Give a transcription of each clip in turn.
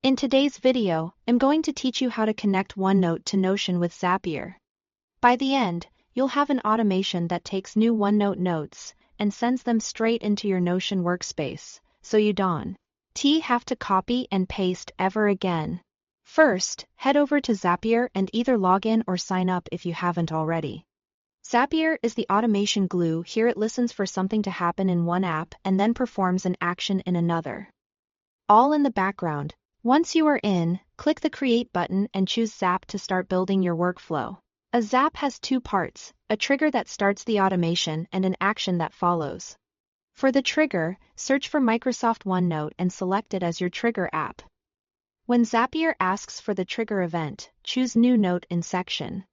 In today's video, I'm going to teach you how to connect OneNote to Notion with Zapier. By the end, you'll have an automation that takes new OneNote notes and sends them straight into your Notion workspace, so you don't have to copy and paste ever again. First, head over to Zapier and either log in or sign up if you haven't already. Zapier is the automation glue. Here it listens for something to happen in one app and then performs an action in another. All in the background. Once you are in, click the Create button and choose Zap to start building your workflow. A Zap has two parts, a trigger that starts the automation and an action that follows. For the trigger, search for Microsoft OneNote and select it as your trigger app. When Zapier asks for the trigger event, choose New Note in Section.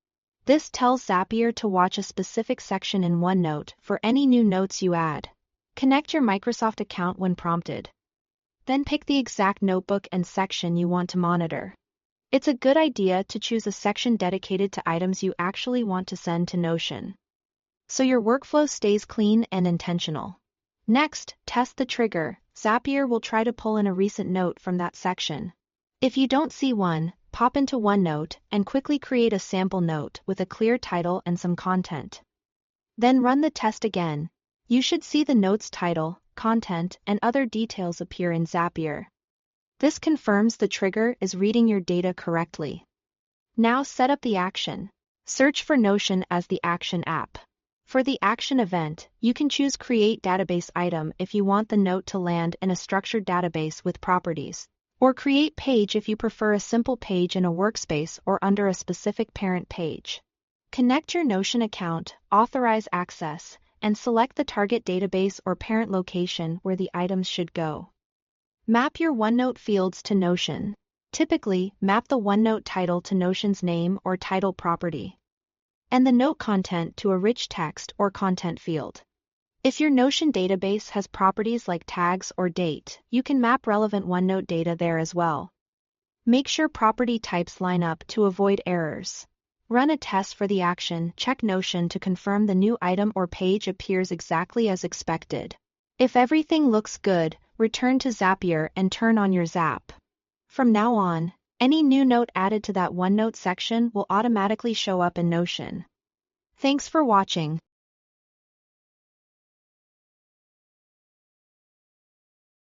This tells Zapier to watch a specific section in OneNote for any new notes you add. Connect your Microsoft account when prompted. Then pick the exact notebook and section you want to monitor. It's a good idea to choose a section dedicated to items you actually want to send to Notion, so your workflow stays clean and intentional. Next, test the trigger. Zapier will try to pull in a recent note from that section. If you don't see one, pop into OneNote and quickly create a sample note with a clear title and some content. Then run the test again. You should see the note's title, content, and other details appear in Zapier. This confirms the trigger is reading your data correctly. Now set up the action. Search for Notion as the Action app. For the action event, you can choose Create Database Item if you want the note to land in a structured database with properties, or Create Page if you prefer a simple page in a workspace or under a specific parent page. Connect your Notion account, authorize access, and select the target database or parent location where the items should go. Map your OneNote fields to Notion. Typically, map the OneNote title to Notion's name or title property, and the note content to a rich text or content field. If your Notion database has properties like tags or date, you can map relevant OneNote data there as well. Make sure property types line up to avoid errors. Run a test for the action. Check Notion to confirm the new item or page appears exactly as expected. If everything looks good, return to Zapier and turn on your Zap. From now on, any new note added to that OneNote section will automatically show up in Notion. Thanks for watching.